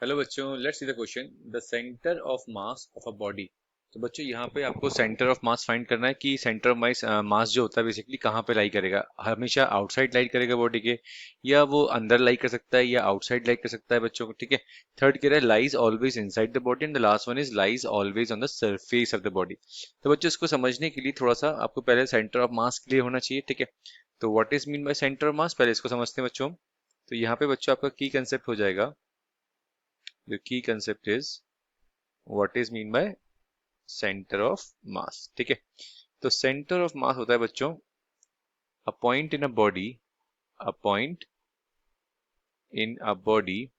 Hello बच्चों, let's see the question. The centre of mass of a body. तो बच्चों यहाँ पे आपको सेंटर ऑफ मास फाइंड करना है कि सेंटर ऑफ मास मास जो होता है बेसिकली कहाँ पे लाई करेगा। हमेशा आउटसाइड लाई करेगा बॉडी के, या वो अंदर लाई कर सकता है, या आउटसाइड लाई कर सकता है बच्चों को। ठीक है। थर्ड कह रहा है lies always inside the body, and the last one is lies always on the surface of the body. तो बच्चों इसको समझने के लिए थोड़ा सा आपको पहले सेंटर ऑफ मास क्लियर होना चाहिए। ठीक है। तो what is mean by centre of मास, पहले इसको समझते हैं बच्चों। तो यहाँ पे बच्चों आपका की कंसेप्ट हो जाएगा, the key concept is what is mean by center of mass। ठीक है। तो center of mass होता है बच्चों a point in a body, a point in a body,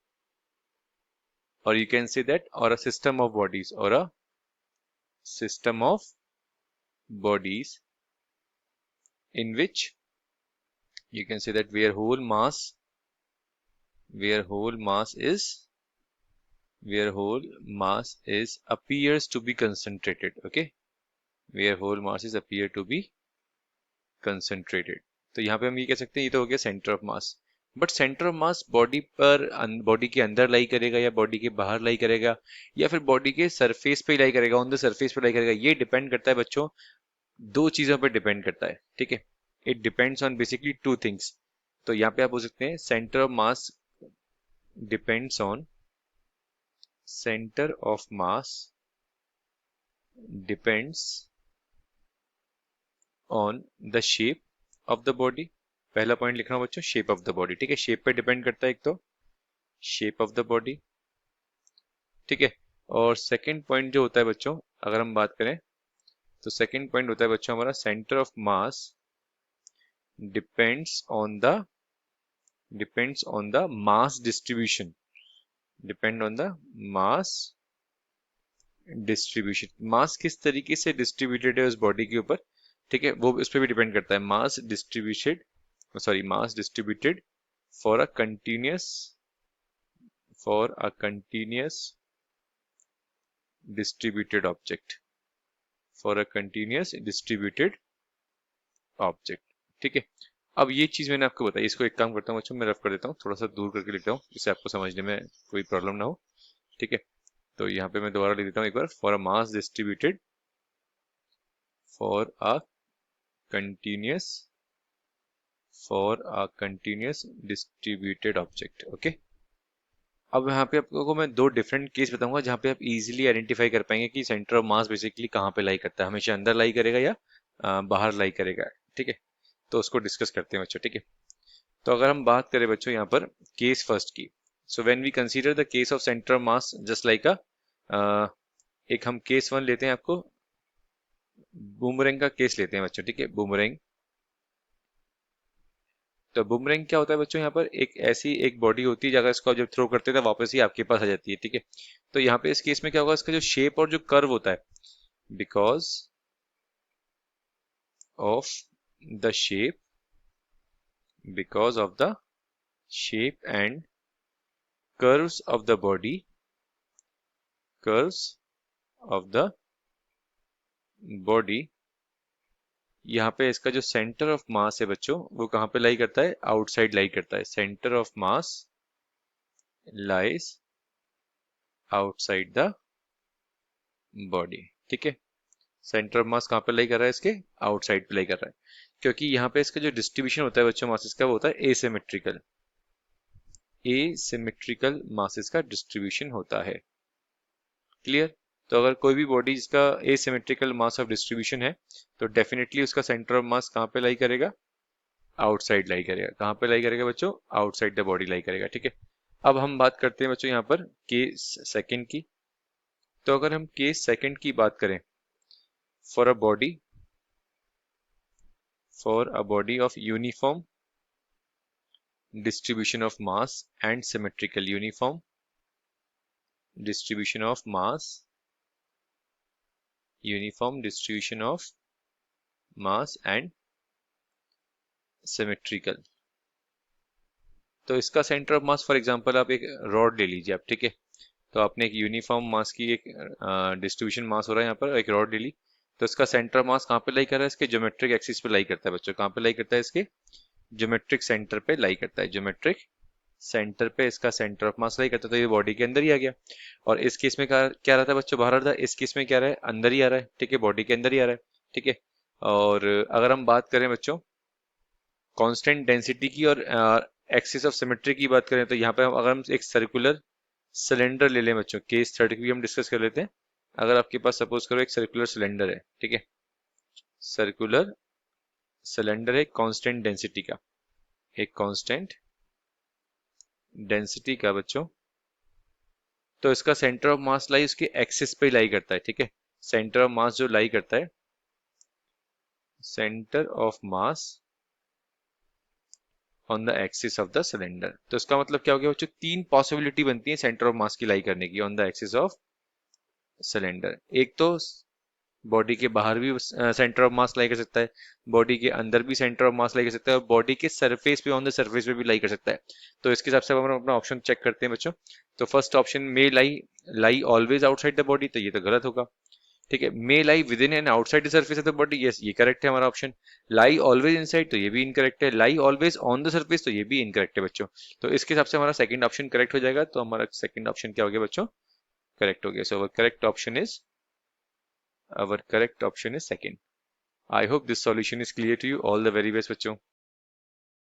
or you can say that, or a system of bodies, or a system of bodies in which you can say that where whole mass is appears to be concentrated। okay, where whole mass is appear to be concentrated. तो यहाँ पे हम ये कह सकते हैं, ये तो हो गया centre of mass. But centre of mass body पर, बॉडी के अंदर लाई करेगा, या बॉडी के बाहर लाई करेगा, या फिर बॉडी के सरफेस पे लाई करेगा, ऑन द सरफेस पे लाई करेगा, ये डिपेंड करता है बच्चों, दो चीजों पर डिपेंड करता है। ठीक है। It depends on basically two things. तो यहाँ पे आप बोल सकते हैं centre of mass depends on centre of mass depends on the shape of the body. पहला पॉइंट लिख रहा हूं बच्चों, शेप ऑफ द बॉडी। ठीक है। शेप पे डिपेंड करता है एक तो, शेप ऑफ द बॉडी। ठीक है। और सेकंड पॉइंट जो होता है बच्चों, अगर हम बात करें, तो सेकंड पॉइंट होता है बच्चों हमारा centre of mass depends on the mass distribution. Depend on the mass distribution. Mass किस तरीके से डिस्ट्रीब्यूटेड है उस बॉडी के ऊपर, ठीक है, वो उस पर भी डिपेंड करता है। मास distributed for a continuous distributed object, ठीक है। अब ये चीज मैंने आपको बताई, इसको एक काम करता हूँ बच्चों, मैं रफ कर देता हूँ, थोड़ा सा दूर करके लिखता हूँ जिससे आपको समझने में कोई प्रॉब्लम ना हो। ठीक है। तो यहाँ पे मैं दोबारा लिख देता हूँ एक बार, for a continuous distributed object. Okay. अब यहाँ पे आपको मैं दो डिफरेंट केस बताऊंगा जहाँ पे आप इजीली आइडेंटिफाई कर पाएंगे कि सेंटर ऑफ मास बेसिकली कहाँ पे लाई करता है, हमेशा अंदर लाई करेगा या बाहर लाई करेगा। ठीक है। तो उसको डिस्कस करते हैं बच्चों। ठीक है। तो अगर हम बात करें बच्चों यहाँ पर केस फर्स्ट की, so when we consider the case of centre of mass just like एक हम केस वन लेते हैं, आपको बूमरैंग का केस लेते हैं बच्चों। ठीक है। बूमरैंग। तो बुमरैंग क्या होता है बच्चों, यहाँ पर एक ऐसी एक बॉडी होती है, अगर इसको जब थ्रो करते हैं तो वापस ही आपके पास आ जाती है। ठीक है। तो यहाँ पे इस केस में क्या होगा, इसका जो शेप और जो कर्व होता है, because of the shape and curves of the body, यहाँ पे इसका जो सेंटर ऑफ मास है बच्चों, वो कहाँ पे लाई करता है, आउटसाइड लाई करता है। Centre of mass lies outside the body. ठीक है। सेंटर ऑफ मास कहाँ पे लाई कर रहा है, इसके आउटसाइड पे लाई कर रहा है, क्योंकि यहाँ पे इसका जो डिस्ट्रीब्यूशन होता है बच्चों मासेस का, वो होता है एसिमेट्रिकल मासेस का डिस्ट्रीब्यूशन होता है। क्लियर। तो अगर कोई भी बॉडी जिसका एसिमेट्रिकल मास ऑफ डिस्ट्रीब्यूशन है, तो डेफिनेटली उसका सेंटर ऑफ मास कहाँ पे लाई करेगा, आउटसाइड लाई करेगा। कहाँ पे लाई करेगा बच्चों, आउटसाइड द बॉडी लाई करेगा। ठीक है। अब हम बात करते हैं बच्चों यहाँ पर केस सेकंड की। तो अगर हम केस सेकंड की बात करें, for a body of uniform distribution of mass and symmetrical uniform distribution of mass and symmetrical। तो इसका centre of mass, for example आप एक रॉड ले लीजिए आप। ठीक है। तो आपने एक यूनिफॉर्म मास की एक डिस्ट्रीब्यूशन मास हो रहा है यहाँ पर, एक रॉड ले ली, तो इसका सेंटर ऑफ मास कहाँ पे लाई कर रहा है, इसके ज्योमेट्रिक एक्सिस पे लाई करता है बच्चों। कहाँ पे लाई करता है, इसके ज्योमेट्रिक सेंटर पे लाई करता है, ज्योमेट्रिक सेंटर पे इसका सेंटर ऑफ मास लाई करता है, तो ये बॉडी के अंदर ही आ गया। और इस केस में क्या रहता है बच्चों, बाहर रहता है। इस केस में क्या रहा है, अंदर ही आ रहा है, ठीक है, बॉडी के अंदर ही आ रहा है, ठीक है। और अगर हम बात करें बच्चों कांस्टेंट डेंसिटी की और एक्सिस ऑफ सिमेट्री की बात करें, तो यहाँ पे अगर हम एक सर्कुलर सिलेंडर ले लें बच्चों, केस थर्ड की भी हम डिस्कस कर लेते हैं। अगर आपके पास सपोज करो एक सर्कुलर सिलेंडर है, ठीक है, सर्कुलर सिलेंडर है कांस्टेंट डेंसिटी का, एक कांस्टेंट डेंसिटी का बच्चों, तो इसका सेंटर ऑफ मास लाई उसके एक्सिस पे लाई करता है, ठीक है। सेंटर ऑफ मास जो लाई करता है, centre of mass on the axis of the cylinder, तो इसका मतलब क्या हो गया बच्चों, तीन पॉसिबिलिटी बनती है सेंटर ऑफ मास की लाई करने की on the axis of cylinder. एक तो बॉडी के बाहर भी सेंटर ऑफ मास लाई कर सकता है, बॉडी के अंदर भी सेंटर ऑफ मास लाई कर सकता है, और बॉडी के सरफेस पे ऑन द सरफेस पे भी लाई कर सकता है। तो इसके हिसाब से हम अपना ऑप्शन चेक करते हैं बच्चों। तो first option may lie lie always outside the body, तो ये तो गलत होगा, ठीक है। May lie within and outside the surface of the body, yes ये करेक्ट है हमारा ऑप्शन। लाई ऑलवेज इनसाइड, तो ये भी इनकरेक्ट है। लाई ऑलवेज ऑन द सरफेस, तो ये भी इनकरेक्ट है बच्चों। तो इसके हिसाब से हमारा सेकंड ऑप्शन करेक्ट हो जाएगा। तो हमारा सेकंड ऑप्शन क्या हो गया बच्चों, करेक्ट हो गया। सो our correct option is second. I hope this solution is clear to you. All the very best बच्चों।